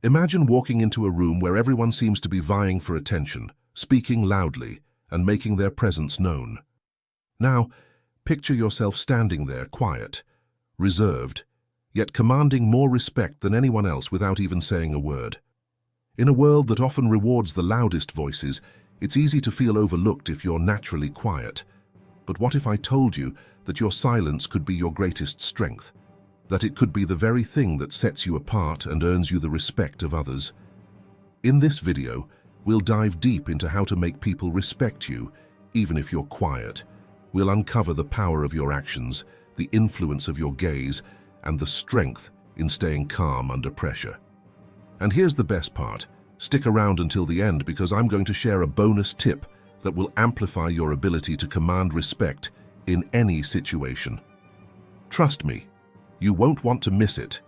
Imagine walking into a room where everyone seems to be vying for attention, speaking loudly, and making their presence known. Now, picture yourself standing there quiet, reserved, yet commanding more respect than anyone else without even saying a word. In a world that often rewards the loudest voices, it's easy to feel overlooked if you're naturally quiet. But what if I told you that your silence could be your greatest strength? That it could be the very thing that sets you apart and earns you the respect of others? In this video, we'll dive deep into how to make people respect you, even if you're quiet. We'll uncover the power of your actions, the influence of your gaze, and the strength in staying calm under pressure. And here's the best part. Stick around until the end because I'm going to share a bonus tip that will amplify your ability to command respect in any situation. Trust me, you won't want to miss it.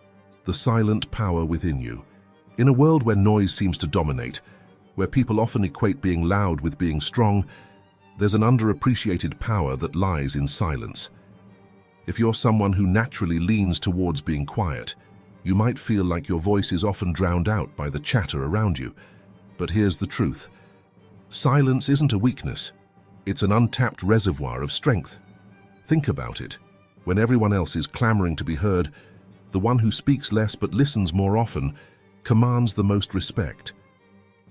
The silent power within you. In a world where noise seems to dominate, where people often equate being loud with being strong, there's an underappreciated power that lies in silence. If you're someone who naturally leans towards being quiet, you might feel like your voice is often drowned out by the chatter around you. But here's the truth. Silence isn't a weakness. It's an untapped reservoir of strength. Think about it. When everyone else is clamoring to be heard, the one who speaks less but listens more often commands the most respect.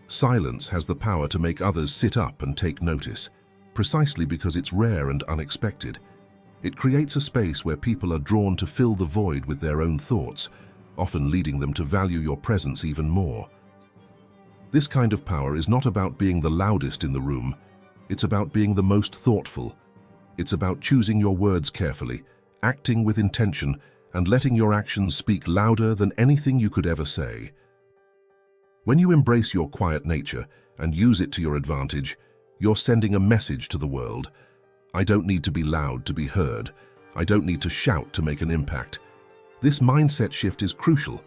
Silence has the power to make others sit up and take notice, precisely because it's rare and unexpected. It creates a space where people are drawn to fill the void with their own thoughts, often leading them to value your presence even more. This kind of power is not about being the loudest in the room. It's about being the most thoughtful. It's about choosing your words carefully, acting with intention, and letting your actions speak louder than anything you could ever say. When you embrace your quiet nature and use it to your advantage, you're sending a message to the world. I don't need to be loud to be heard. I don't need to shout to make an impact. This mindset shift is crucial.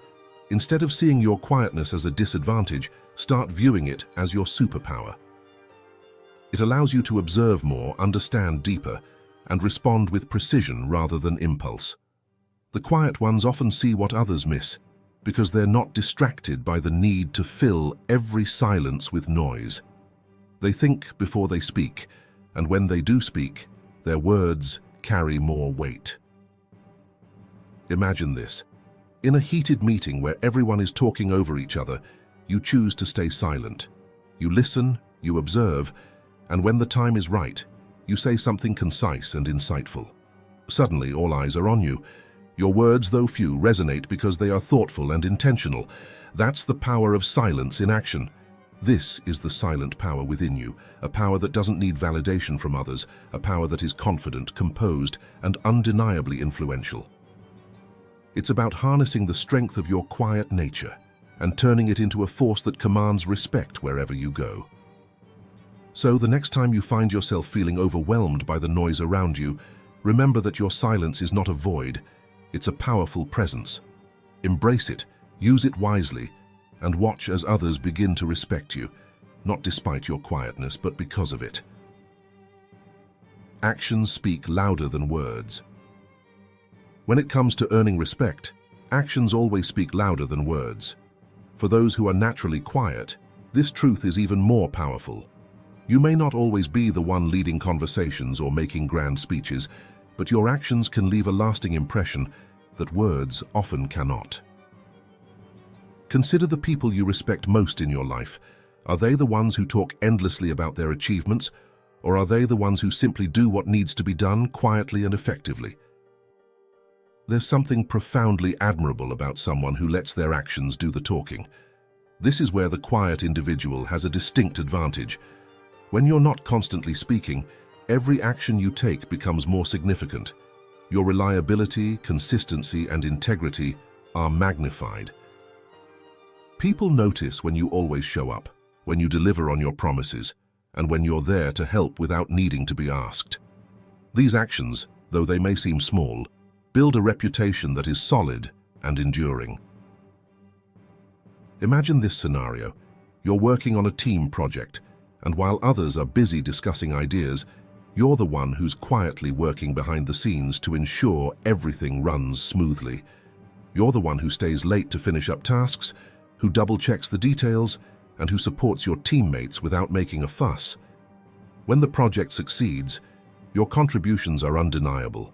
Instead of seeing your quietness as a disadvantage, start viewing it as your superpower. It allows you to observe more, understand deeper, and respond with precision rather than impulse. The quiet ones often see what others miss, because they're not distracted by the need to fill every silence with noise. They think before they speak, and when they do speak, their words carry more weight. Imagine this. In a heated meeting where everyone is talking over each other, you choose to stay silent. You listen, you observe, and when the time is right, you say something concise and insightful. Suddenly, all eyes are on you. Your words, though few, resonate because they are thoughtful and intentional. That's the power of silence in action. This is the silent power within you, a power that doesn't need validation from others, a power that is confident, composed, and undeniably influential. It's about harnessing the strength of your quiet nature and turning it into a force that commands respect wherever you go. So the next time you find yourself feeling overwhelmed by the noise around you, remember that your silence is not a void, it's a powerful presence. Embrace it, use it wisely, and watch as others begin to respect you, not despite your quietness, but because of it. Actions speak louder than words. When it comes to earning respect, actions always speak louder than words. For those who are naturally quiet, this truth is even more powerful. You may not always be the one leading conversations or making grand speeches, but your actions can leave a lasting impression that words often cannot. Consider the people you respect most in your life. Are they the ones who talk endlessly about their achievements, or are they the ones who simply do what needs to be done quietly and effectively? There's something profoundly admirable about someone who lets their actions do the talking. This is where the quiet individual has a distinct advantage. When you're not constantly speaking, every action you take becomes more significant. Your reliability, consistency, and integrity are magnified. People notice when you always show up, when you deliver on your promises, and when you're there to help without needing to be asked. These actions, though they may seem small, build a reputation that is solid and enduring. Imagine this scenario. You're working on a team project, and while others are busy discussing ideas, you're the one who's quietly working behind the scenes to ensure everything runs smoothly. You're the one who stays late to finish up tasks, who double-checks the details, and who supports your teammates without making a fuss. When the project succeeds, your contributions are undeniable.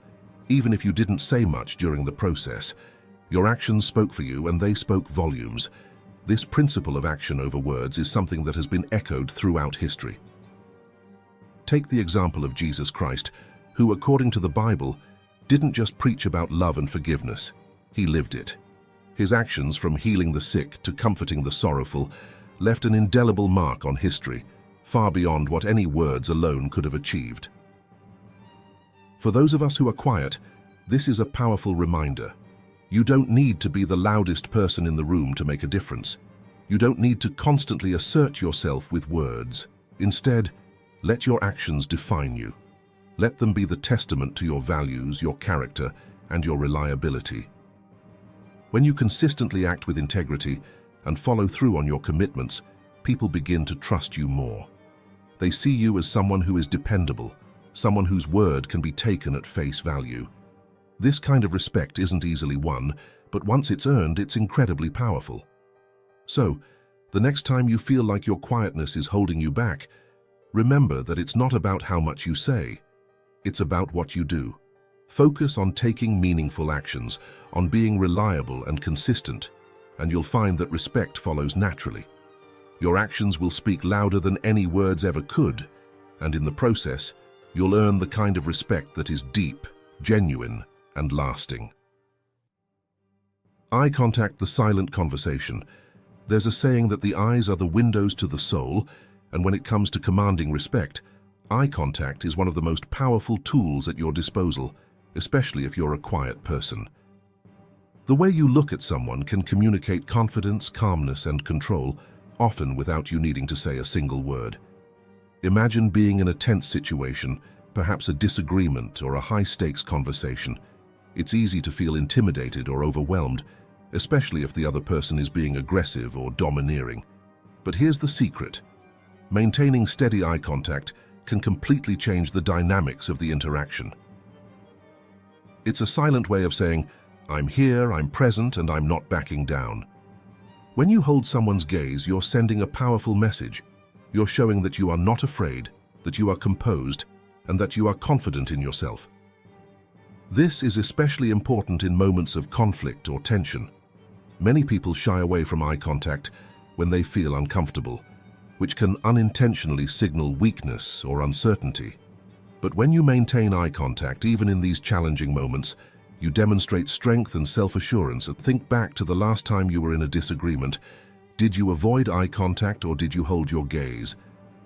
Even if you didn't say much during the process, your actions spoke for you and they spoke volumes. This principle of action over words is something that has been echoed throughout history. Take the example of Jesus Christ, who, according to the Bible, didn't just preach about love and forgiveness. He lived it. His actions, from healing the sick to comforting the sorrowful, left an indelible mark on history, far beyond what any words alone could have achieved. For those of us who are quiet, this is a powerful reminder. You don't need to be the loudest person in the room to make a difference. You don't need to constantly assert yourself with words. Instead, let your actions define you. Let them be the testament to your values, your character, and your reliability. When you consistently act with integrity and follow through on your commitments, people begin to trust you more. They see you as someone who is dependable, someone whose word can be taken at face value. This kind of respect isn't easily won, but once it's earned, it's incredibly powerful. So, the next time you feel like your quietness is holding you back, remember that it's not about how much you say. It's about what you do. Focus on taking meaningful actions, on being reliable and consistent, and you'll find that respect follows naturally. Your actions will speak louder than any words ever could, and in the process, you'll earn the kind of respect that is deep, genuine, and lasting. Eye contact, the silent conversation. There's a saying that the eyes are the windows to the soul, and when it comes to commanding respect, eye contact is one of the most powerful tools at your disposal, especially if you're a quiet person. The way you look at someone can communicate confidence, calmness, and control, often without you needing to say a single word. Imagine being in a tense situation, perhaps a disagreement or a high-stakes conversation. It's easy to feel intimidated or overwhelmed, especially if the other person is being aggressive or domineering. But here's the secret. Maintaining steady eye contact can completely change the dynamics of the interaction. It's a silent way of saying, "I'm here, I'm present, and I'm not backing down." When you hold someone's gaze, you're sending a powerful message. You're showing that you are not afraid, that you are composed, and that you are confident in yourself. This is especially important in moments of conflict or tension. Many people shy away from eye contact when they feel uncomfortable, which can unintentionally signal weakness or uncertainty. But when you maintain eye contact, even in these challenging moments, you demonstrate strength and self-assurance. Think back to the last time you were in a disagreement. Did you avoid eye contact or did you hold your gaze?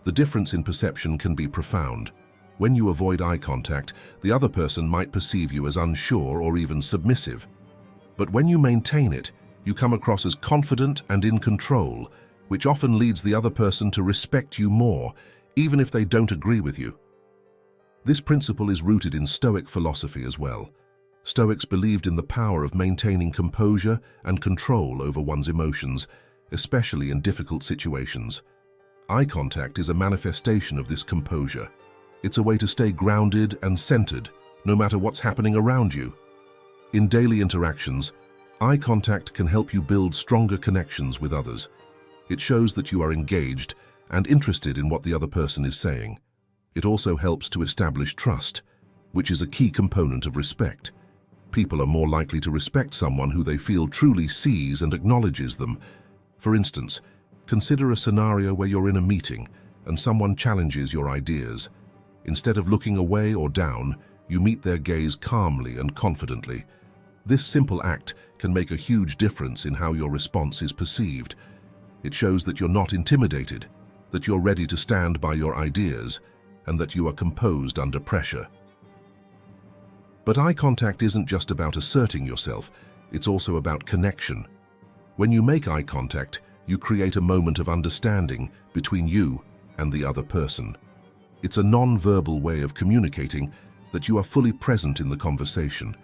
The difference in perception can be profound. When you avoid eye contact, the other person might perceive you as unsure or even submissive. But when you maintain it, you come across as confident and in control, which often leads the other person to respect you more, even if they don't agree with you. This principle is rooted in Stoic philosophy as well. Stoics believed in the power of maintaining composure and control over one's emotions, especially in difficult situations. Eye contact is a manifestation of this composure. It's a way to stay grounded and centered, no matter what's happening around you. In daily interactions, eye contact can help you build stronger connections with others. It shows that you are engaged and interested in what the other person is saying. It also helps to establish trust, which is a key component of respect. People are more likely to respect someone who they feel truly sees and acknowledges them. For instance, consider a scenario where you're in a meeting and someone challenges your ideas. Instead of looking away or down, you meet their gaze calmly and confidently. This simple act can make a huge difference in how your response is perceived. It shows that you're not intimidated, that you're ready to stand by your ideas, and that you are composed under pressure. But eye contact isn't just about asserting yourself, it's also about connection. When you make eye contact, you create a moment of understanding between you and the other person. It's a non-verbal way of communicating that you are fully present in the conversation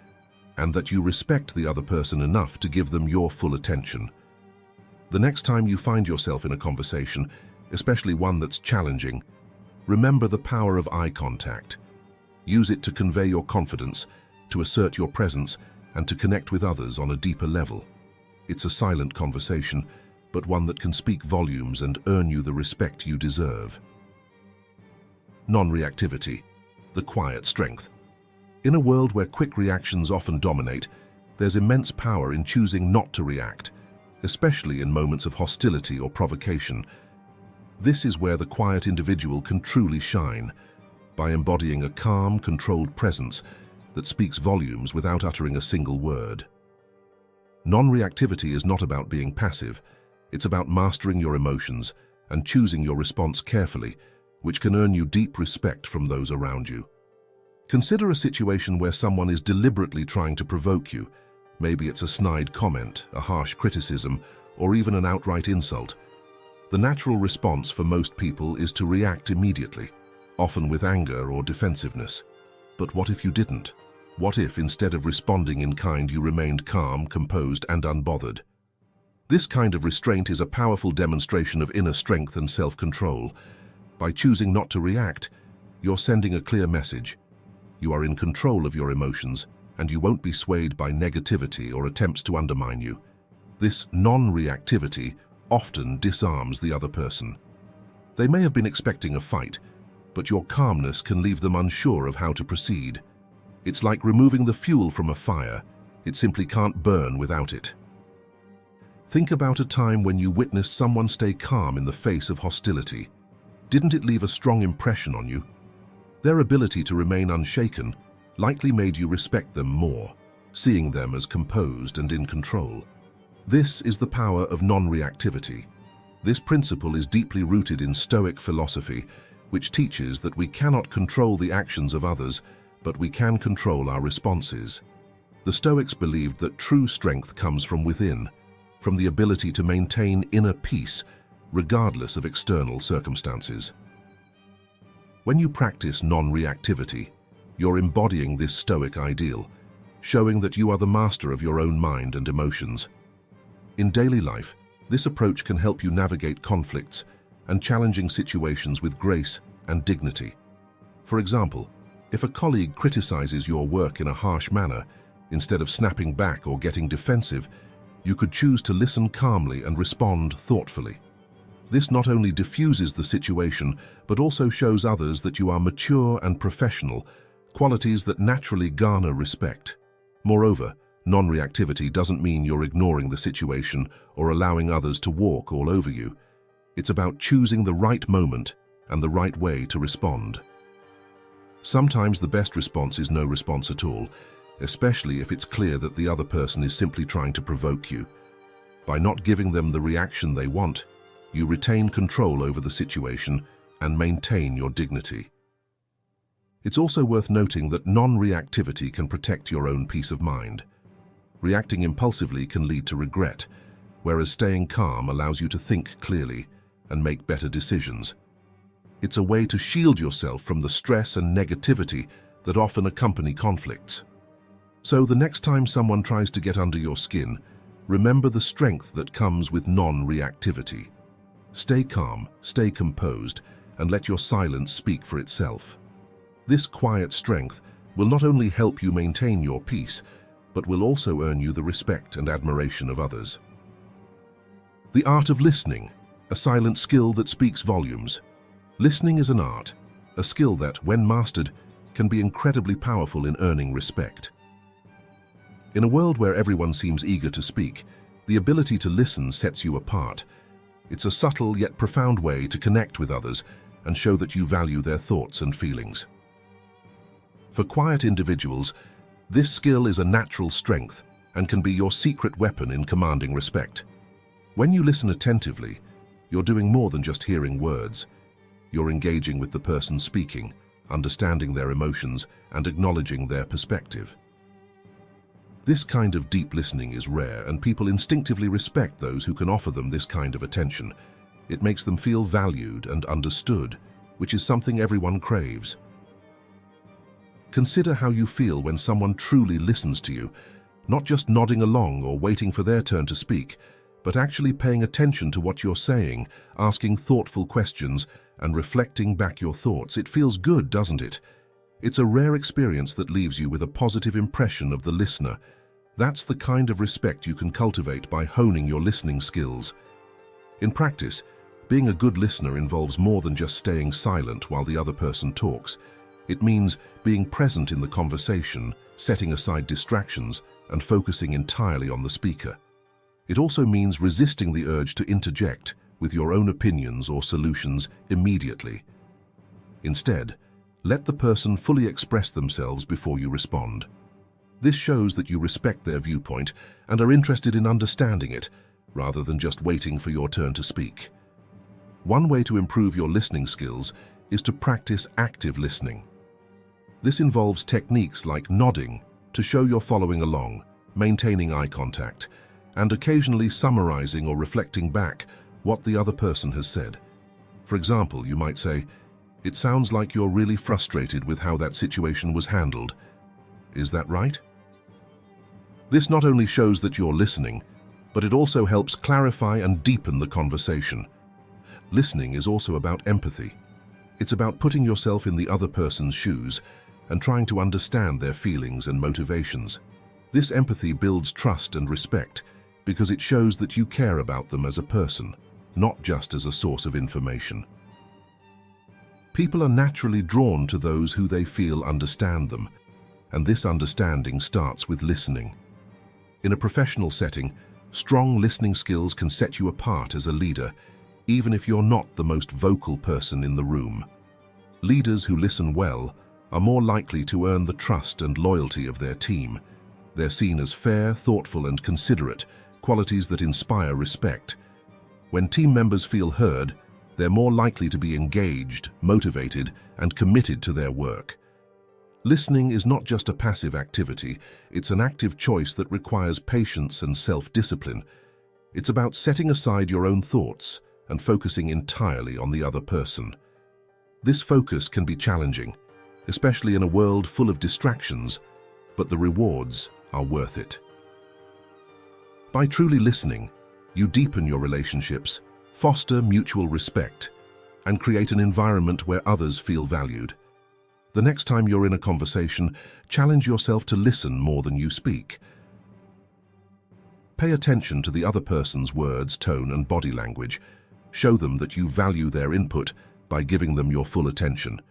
and that you respect the other person enough to give them your full attention. The next time you find yourself in a conversation, especially one that's challenging, remember the power of eye contact. Use it to convey your confidence, to assert your presence, and to connect with others on a deeper level. It's a silent conversation, but one that can speak volumes and earn you the respect you deserve. Non-reactivity, the quiet strength. In a world where quick reactions often dominate, there's immense power in choosing not to react, especially in moments of hostility or provocation. This is where the quiet individual can truly shine, by embodying a calm, controlled presence that speaks volumes without uttering a single word. Non-reactivity is not about being passive. It's about mastering your emotions and choosing your response carefully, which can earn you deep respect from those around you. Consider a situation where someone is deliberately trying to provoke you. Maybe it's a snide comment, a harsh criticism, or even an outright insult. The natural response for most people is to react immediately, often with anger or defensiveness. But what if you didn't? What if, instead of responding in kind, you remained calm, composed, and unbothered? This kind of restraint is a powerful demonstration of inner strength and self-control. By choosing not to react, you're sending a clear message. You are in control of your emotions, and you won't be swayed by negativity or attempts to undermine you. This non-reactivity often disarms the other person. They may have been expecting a fight, but your calmness can leave them unsure of how to proceed. It's like removing the fuel from a fire. It simply can't burn without it. Think about a time when you witnessed someone stay calm in the face of hostility. Didn't it leave a strong impression on you? Their ability to remain unshaken likely made you respect them more, seeing them as composed and in control. This is the power of non-reactivity. This principle is deeply rooted in Stoic philosophy, which teaches that we cannot control the actions of others, but we can control our responses. The Stoics believed that true strength comes from within, from the ability to maintain inner peace, regardless of external circumstances. When you practice non-reactivity, you're embodying this Stoic ideal, showing that you are the master of your own mind and emotions. In daily life, this approach can help you navigate conflicts and challenging situations with grace and dignity. For example, if a colleague criticizes your work in a harsh manner, instead of snapping back or getting defensive, you could choose to listen calmly and respond thoughtfully. This not only diffuses the situation, but also shows others that you are mature and professional, qualities that naturally garner respect. Moreover, non-reactivity doesn't mean you're ignoring the situation or allowing others to walk all over you. It's about choosing the right moment and the right way to respond. Sometimes the best response is no response at all, especially if it's clear that the other person is simply trying to provoke you. By not giving them the reaction they want, you retain control over the situation and maintain your dignity. It's also worth noting that non-reactivity can protect your own peace of mind. Reacting impulsively can lead to regret, whereas staying calm allows you to think clearly and make better decisions. It's a way to shield yourself from the stress and negativity that often accompany conflicts. So the next time someone tries to get under your skin, remember the strength that comes with non-reactivity. Stay calm, stay composed, and let your silence speak for itself. This quiet strength will not only help you maintain your peace, but will also earn you the respect and admiration of others. The art of listening, a silent skill that speaks volumes. Listening is an art, a skill that, when mastered, can be incredibly powerful in earning respect. In a world where everyone seems eager to speak, the ability to listen sets you apart. It's a subtle yet profound way to connect with others and show that you value their thoughts and feelings. For quiet individuals, this skill is a natural strength and can be your secret weapon in commanding respect. When you listen attentively, you're doing more than just hearing words. You're engaging with the person speaking, understanding their emotions, and acknowledging their perspective. This kind of deep listening is rare, and people instinctively respect those who can offer them this kind of attention. It makes them feel valued and understood, which is something everyone craves. Consider how you feel when someone truly listens to you, not just nodding along or waiting for their turn to speak, but actually paying attention to what you're saying, asking thoughtful questions, and reflecting back your thoughts. It feels good, doesn't it? It's a rare experience that leaves you with a positive impression of the listener. That's the kind of respect you can cultivate by honing your listening skills. In practice, being a good listener involves more than just staying silent while the other person talks. It means being present in the conversation, setting aside distractions, and focusing entirely on the speaker. It also means resisting the urge to interject with your own opinions or solutions immediately. Instead, let the person fully express themselves before you respond. This shows that you respect their viewpoint and are interested in understanding it, rather than just waiting for your turn to speak. One way to improve your listening skills is to practice active listening. This involves techniques like nodding to show you're following along, maintaining eye contact, and occasionally summarizing or reflecting back what the other person has said. For example, you might say, "It sounds like you're really frustrated with how that situation was handled. Is that right?" This not only shows that you're listening, but it also helps clarify and deepen the conversation. Listening is also about empathy. It's about putting yourself in the other person's shoes and trying to understand their feelings and motivations. This empathy builds trust and respect because it shows that you care about them as a person, not just as a source of information. People are naturally drawn to those who they feel understand them, and this understanding starts with listening. In a professional setting, strong listening skills can set you apart as a leader, even if you're not the most vocal person in the room. Leaders who listen well are more likely to earn the trust and loyalty of their team. They're seen as fair, thoughtful, and considerate, qualities that inspire respect. When team members feel heard, they're more likely to be engaged, motivated, and committed to their work. Listening is not just a passive activity, it's an active choice that requires patience and self-discipline. It's about setting aside your own thoughts and focusing entirely on the other person. This focus can be challenging, especially in a world full of distractions, but the rewards are worth it. By truly listening, you deepen your relationships, foster mutual respect, and create an environment where others feel valued. The next time you're in a conversation, challenge yourself to listen more than you speak. Pay attention to the other person's words, tone, and body language. Show them that you value their input by giving them your full attention.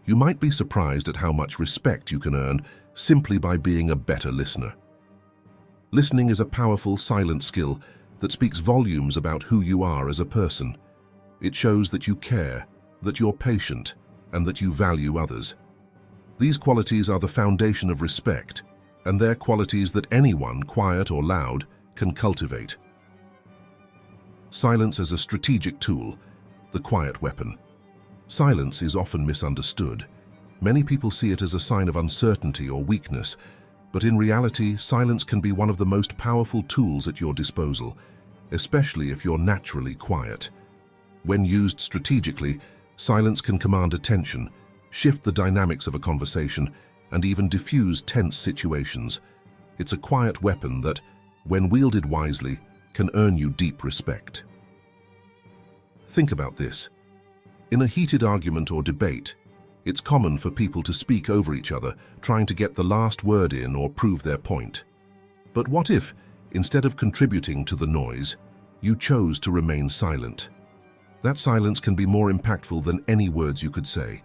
You might be surprised at how much respect you can earn simply by being a better listener. Listening is a powerful, silent skill that speaks volumes about who you are as a person. It shows that you care, that you're patient, and that you value others. These qualities are the foundation of respect, and they're qualities that anyone, quiet or loud, can cultivate. Silence as a strategic tool, the quiet weapon. Silence is often misunderstood. Many people see it as a sign of uncertainty or weakness, but in reality, silence can be one of the most powerful tools at your disposal, especially if you're naturally quiet. When used strategically, silence can command attention, shift the dynamics of a conversation, and even diffuse tense situations. It's a quiet weapon that, when wielded wisely, can earn you deep respect. Think about this. In a heated argument or debate, it's common for people to speak over each other, trying to get the last word in or prove their point. But what if, instead of contributing to the noise, you chose to remain silent? That silence can be more impactful than any words you could say.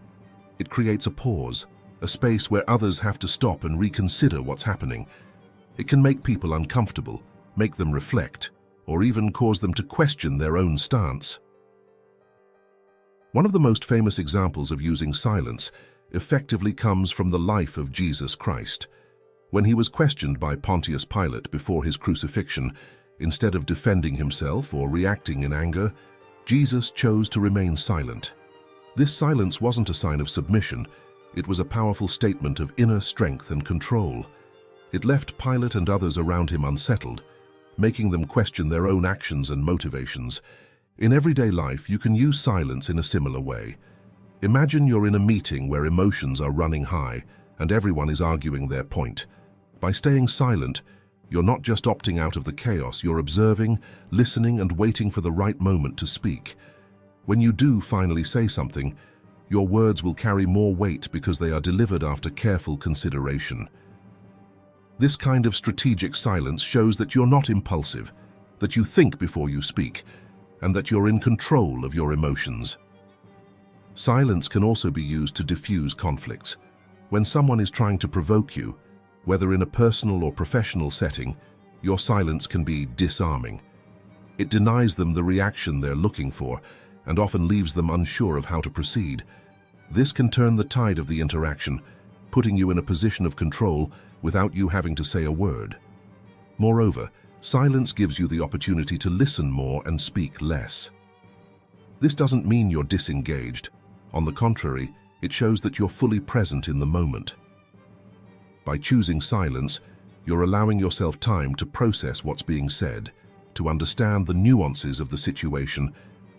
It creates a pause, a space where others have to stop and reconsider what's happening. It can make people uncomfortable, make them reflect, or even cause them to question their own stance. One of the most famous examples of using silence effectively comes from the life of Jesus Christ. When he was questioned by Pontius Pilate before his crucifixion, instead of defending himself or reacting in anger, Jesus chose to remain silent. This silence wasn't a sign of submission, it was a powerful statement of inner strength and control. It left Pilate and others around him unsettled, making them question their own actions and motivations. In everyday life, you can use silence in a similar way. Imagine you're in a meeting where emotions are running high and everyone is arguing their point. By staying silent, you're not just opting out of the chaos, you're observing, listening, and waiting for the right moment to speak. When you do finally say something, your words will carry more weight because they are delivered after careful consideration. This kind of strategic silence shows that you're not impulsive, that you think before you speak, and that you're in control of your emotions. Silence can also be used to diffuse conflicts. When someone is trying to provoke you, whether in a personal or professional setting, your silence can be disarming. It denies them the reaction they're looking for and often leaves them unsure of how to proceed. This can turn the tide of the interaction, putting you in a position of control without you having to say a word. Moreover, silence gives you the opportunity to listen more and speak less. This doesn't mean you're disengaged. On the contrary, it shows that you're fully present in the moment. By choosing silence, you're allowing yourself time to process what's being said, to understand the nuances of the situation,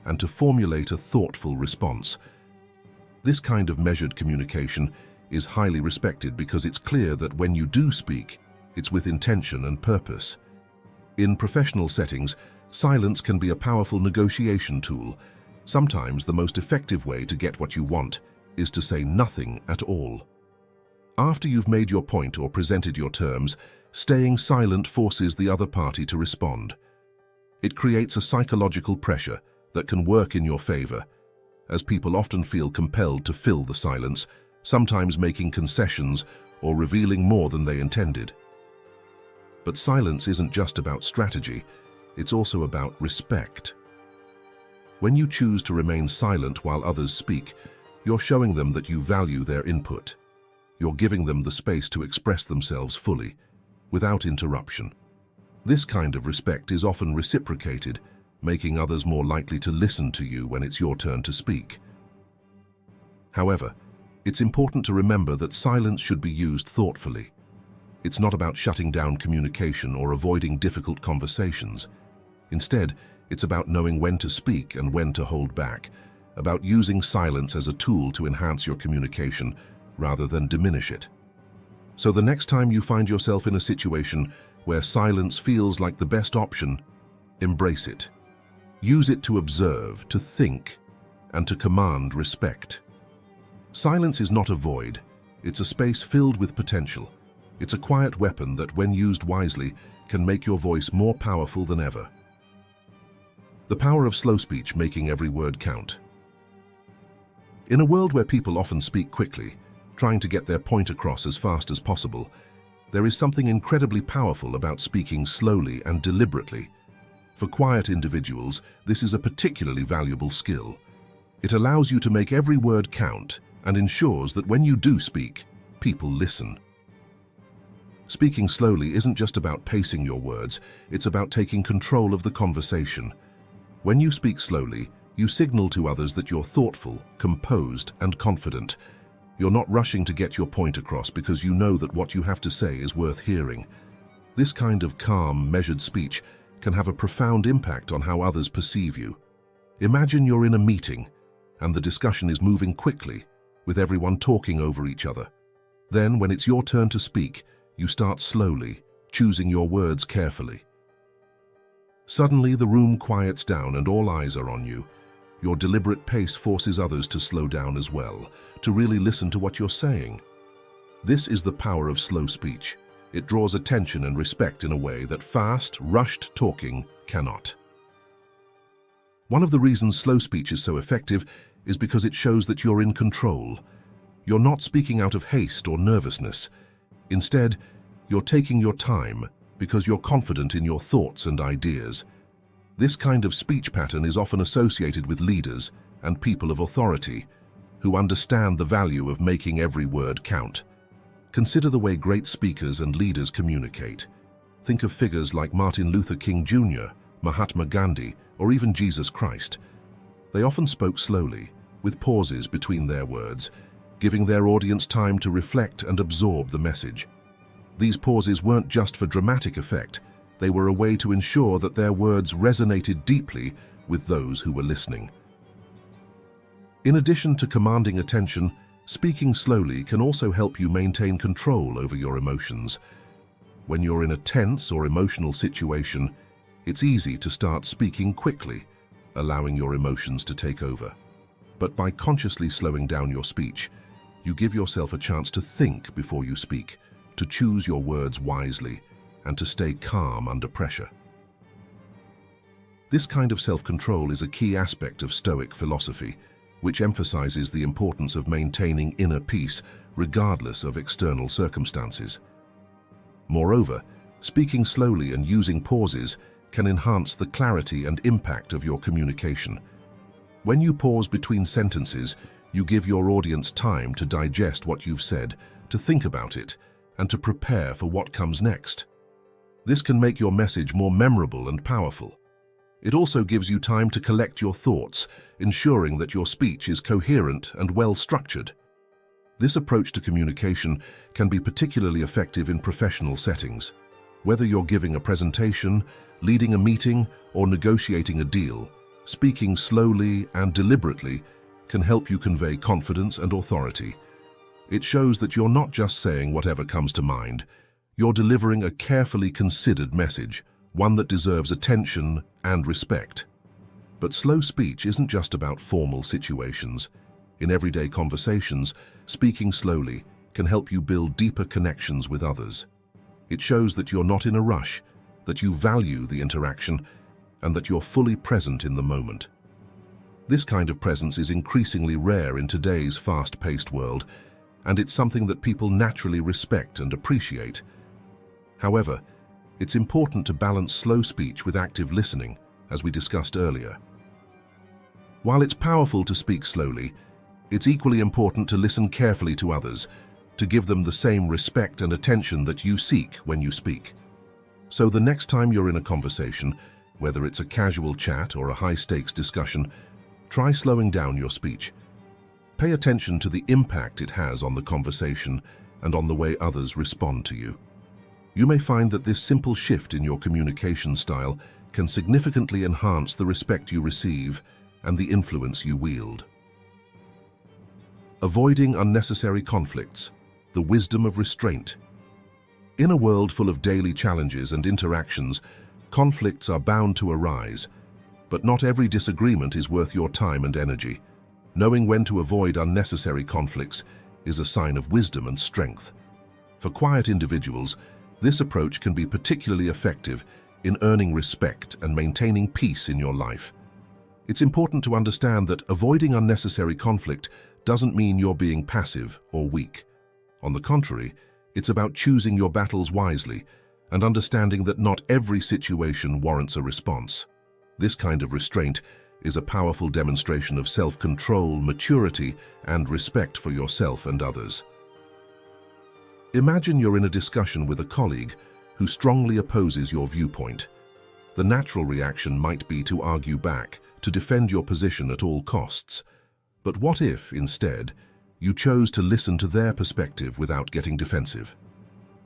and to formulate a thoughtful response. This kind of measured communication is highly respected because it's clear that when you do speak, it's with intention and purpose. In professional settings, silence can be a powerful negotiation tool. Sometimes the most effective way to get what you want is to say nothing at all. After you've made your point or presented your terms, staying silent forces the other party to respond. It creates a psychological pressure that can work in your favor, as people often feel compelled to fill the silence, sometimes making concessions or revealing more than they intended. But silence isn't just about strategy, it's also about respect. When you choose to remain silent while others speak, you're showing them that you value their input. You're giving them the space to express themselves fully, without interruption. This kind of respect is often reciprocated, making others more likely to listen to you when it's your turn to speak. However, it's important to remember that silence should be used thoughtfully. It's not about shutting down communication or avoiding difficult conversations. Instead, it's about knowing when to speak and when to hold back, about using silence as a tool to enhance your communication rather than diminish it. So the next time you find yourself in a situation where silence feels like the best option, embrace it. Use it to observe, to think, and to command respect. Silence is not a void. It's a space filled with potential. It's a quiet weapon that, when used wisely, can make your voice more powerful than ever. The power of slow speech, making every word count. In a world where people often speak quickly, trying to get their point across as fast as possible, there is something incredibly powerful about speaking slowly and deliberately. For quiet individuals, this is a particularly valuable skill. It allows you to make every word count and ensures that when you do speak, people listen. Speaking slowly isn't just about pacing your words, it's about taking control of the conversation. When you speak slowly, you signal to others that you're thoughtful, composed, and confident. You're not rushing to get your point across because you know that what you have to say is worth hearing. This kind of calm, measured speech can have a profound impact on how others perceive you. Imagine you're in a meeting, and the discussion is moving quickly, with everyone talking over each other. Then, when it's your turn to speak, you start slowly, choosing your words carefully. Suddenly, the room quiets down and all eyes are on you. Your deliberate pace forces others to slow down as well, to really listen to what you're saying. This is the power of slow speech. It draws attention and respect in a way that fast, rushed talking cannot. One of the reasons slow speech is so effective is because it shows that you're in control. You're not speaking out of haste or nervousness. Instead, you're taking your time because you're confident in your thoughts and ideas. This kind of speech pattern is often associated with leaders and people of authority who understand the value of making every word count. Consider the way great speakers and leaders communicate. Think of figures like Martin Luther King Jr., Mahatma Gandhi, or even Jesus Christ. They often spoke slowly, with pauses between their words, giving their audience time to reflect and absorb the message. These pauses weren't just for dramatic effect, they were a way to ensure that their words resonated deeply with those who were listening. In addition to commanding attention, speaking slowly can also help you maintain control over your emotions. When you're in a tense or emotional situation, it's easy to start speaking quickly, allowing your emotions to take over. But by consciously slowing down your speech, you give yourself a chance to think before you speak, to choose your words wisely, and to stay calm under pressure. This kind of self-control is a key aspect of Stoic philosophy, which emphasizes the importance of maintaining inner peace regardless of external circumstances. Moreover, speaking slowly and using pauses can enhance the clarity and impact of your communication. When you pause between sentences, you give your audience time to digest what you've said, to think about it, and to prepare for what comes next. This can make your message more memorable and powerful. It also gives you time to collect your thoughts, ensuring that your speech is coherent and well-structured. This approach to communication can be particularly effective in professional settings. Whether you're giving a presentation, leading a meeting, or negotiating a deal, speaking slowly and deliberately can help you convey confidence and authority. It shows that you're not just saying whatever comes to mind. You're delivering a carefully considered message, one that deserves attention and respect. But slow speech isn't just about formal situations. In everyday conversations, speaking slowly can help you build deeper connections with others. It shows that you're not in a rush, that you value the interaction, and that you're fully present in the moment. This kind of presence is increasingly rare in today's fast-paced world, and it's something that people naturally respect and appreciate. However, it's important to balance slow speech with active listening, as we discussed earlier. While it's powerful to speak slowly, it's equally important to listen carefully to others, to give them the same respect and attention that you seek when you speak. So the next time you're in a conversation, whether it's a casual chat or a high-stakes discussion, try slowing down your speech. Pay attention to the impact it has on the conversation and on the way others respond to you. You may find that this simple shift in your communication style can significantly enhance the respect you receive and the influence you wield. Avoiding unnecessary conflicts, the wisdom of restraint. In a world full of daily challenges and interactions, conflicts are bound to arise, but not every disagreement is worth your time and energy. Knowing when to avoid unnecessary conflicts is a sign of wisdom and strength. For quiet individuals, this approach can be particularly effective in earning respect and maintaining peace in your life. It's important to understand that avoiding unnecessary conflict doesn't mean you're being passive or weak. On the contrary, it's about choosing your battles wisely and understanding that not every situation warrants a response. This kind of restraint is a powerful demonstration of self-control, maturity, and respect for yourself and others. Imagine you're in a discussion with a colleague who strongly opposes your viewpoint. The natural reaction might be to argue back, to defend your position at all costs. But what if, instead, you chose to listen to their perspective without getting defensive?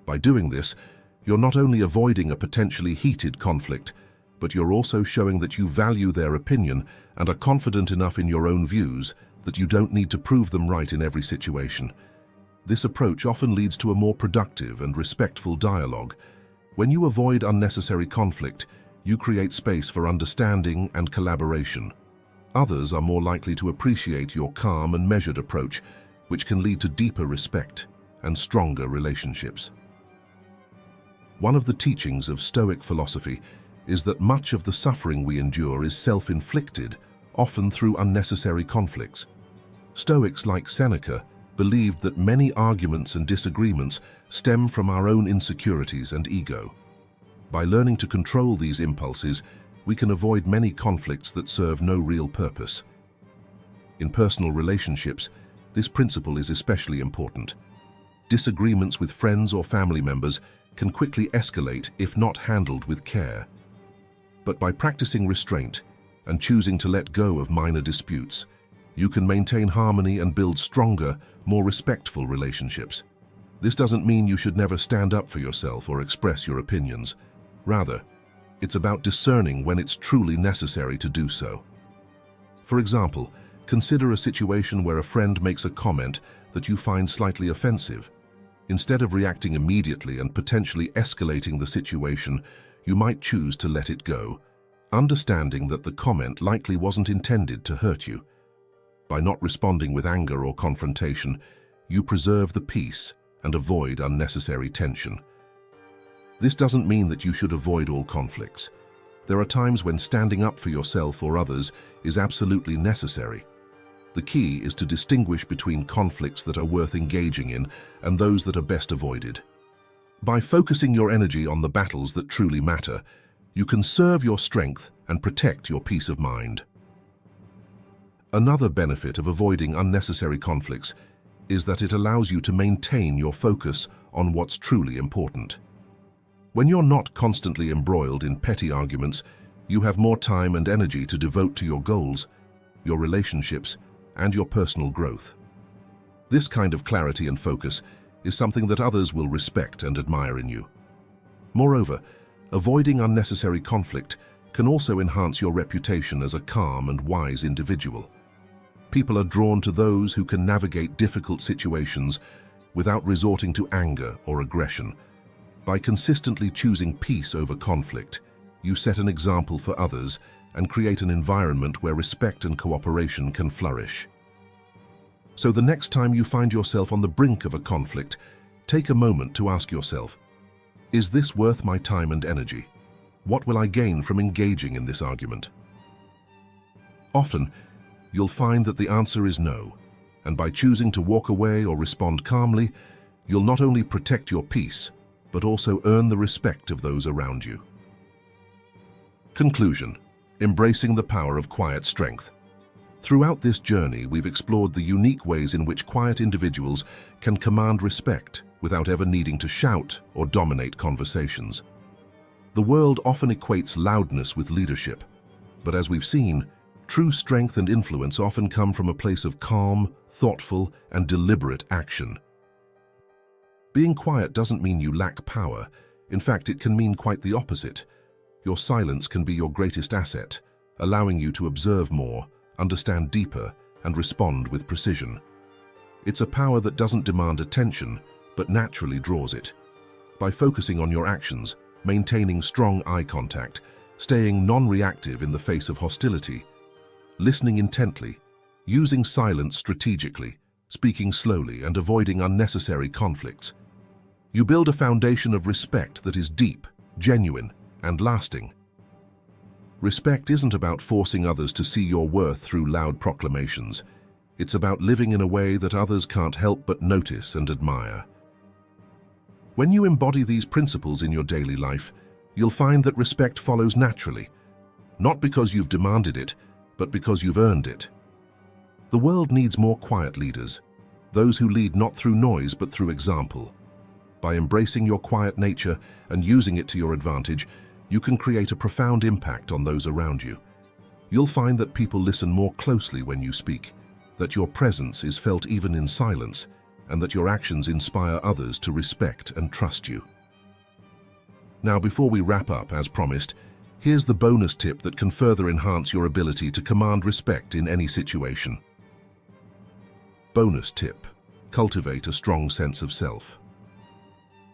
By doing this, you're not only avoiding a potentially heated conflict, but you're also showing that you value their opinion and are confident enough in your own views that you don't need to prove them right in every situation. This approach often leads to a more productive and respectful dialogue. When you avoid unnecessary conflict, you create space for understanding and collaboration. Others are more likely to appreciate your calm and measured approach, which can lead to deeper respect and stronger relationships. One of the teachings of Stoic philosophy is that much of the suffering we endure is self-inflicted, often through unnecessary conflicts. Stoics like Seneca believed that many arguments and disagreements stem from our own insecurities and ego. By learning to control these impulses, we can avoid many conflicts that serve no real purpose. In personal relationships, this principle is especially important. Disagreements with friends or family members can quickly escalate if not handled with care. But by practicing restraint and choosing to let go of minor disputes, you can maintain harmony and build stronger, more respectful relationships. This doesn't mean you should never stand up for yourself or express your opinions. Rather, it's about discerning when it's truly necessary to do so. For example, consider a situation where a friend makes a comment that you find slightly offensive. Instead of reacting immediately and potentially escalating the situation, you might choose to let it go, understanding that the comment likely wasn't intended to hurt you. By not responding with anger or confrontation, you preserve the peace and avoid unnecessary tension. This doesn't mean that you should avoid all conflicts. There are times when standing up for yourself or others is absolutely necessary. The key is to distinguish between conflicts that are worth engaging in and those that are best avoided. By focusing your energy on the battles that truly matter, you conserve your strength and protect your peace of mind. Another benefit of avoiding unnecessary conflicts is that it allows you to maintain your focus on what's truly important. When you're not constantly embroiled in petty arguments, you have more time and energy to devote to your goals, your relationships, and your personal growth. This kind of clarity and focus is something that others will respect and admire in you. Moreover, avoiding unnecessary conflict can also enhance your reputation as a calm and wise individual. People are drawn to those who can navigate difficult situations without resorting to anger or aggression. By consistently choosing peace over conflict, you set an example for others and create an environment where respect and cooperation can flourish. So the next time you find yourself on the brink of a conflict, take a moment to ask yourself, is this worth my time and energy? What will I gain from engaging in this argument? Often, you'll find that the answer is no, and by choosing to walk away or respond calmly, you'll not only protect your peace, but also earn the respect of those around you. Conclusion: embracing the power of quiet strength. Throughout this journey, we've explored the unique ways in which quiet individuals can command respect without ever needing to shout or dominate conversations. The world often equates loudness with leadership, but as we've seen, true strength and influence often come from a place of calm, thoughtful, and deliberate action. Being quiet doesn't mean you lack power. In fact, it can mean quite the opposite. Your silence can be your greatest asset, allowing you to observe more, understand deeper, and respond with precision. It's a power that doesn't demand attention, but naturally draws it. By focusing on your actions, maintaining strong eye contact, staying non-reactive in the face of hostility, listening intently, using silence strategically, speaking slowly, and avoiding unnecessary conflicts, you build a foundation of respect that is deep, genuine, and lasting. Respect isn't about forcing others to see your worth through loud proclamations. It's about living in a way that others can't help but notice and admire. When you embody these principles in your daily life, you'll find that respect follows naturally, not because you've demanded it, but because you've earned it. The world needs more quiet leaders, those who lead not through noise but through example. By embracing your quiet nature and using it to your advantage, you can create a profound impact on those around you. You'll find that people listen more closely when you speak, that your presence is felt even in silence, and that your actions inspire others to respect and trust you. Now, before we wrap up, as promised, here's the bonus tip that can further enhance your ability to command respect in any situation. Bonus tip: cultivate a strong sense of self.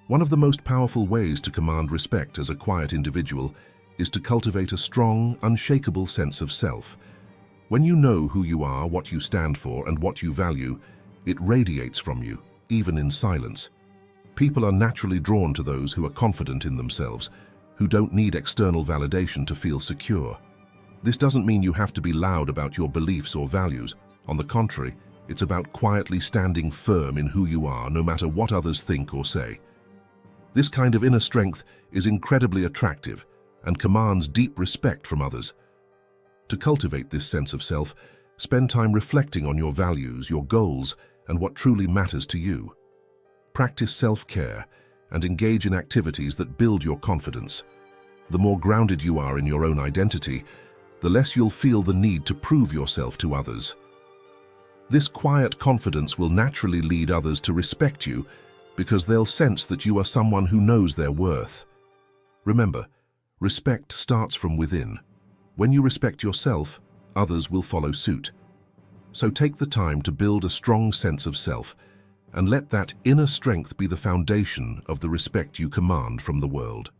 One of the most powerful ways to command respect as a quiet individual is to cultivate a strong, unshakable sense of self. When you know who you are, what you stand for, and what you value, it radiates from you, even in silence. People are naturally drawn to those who are confident in themselves, who don't need external validation to feel secure. This doesn't mean you have to be loud about your beliefs or values. On the contrary, it's about quietly standing firm in who you are, no matter what others think or say. This kind of inner strength is incredibly attractive and commands deep respect from others. To cultivate this sense of self, spend time reflecting on your values, your goals, and what truly matters to you. Practice self-care and engage in activities that build your confidence. The more grounded you are in your own identity, the less you'll feel the need to prove yourself to others. This quiet confidence will naturally lead others to respect you because they'll sense that you are someone who knows their worth. Remember, respect starts from within. When you respect yourself, others will follow suit. So take the time to build a strong sense of self, and let that inner strength be the foundation of the respect you command from the world.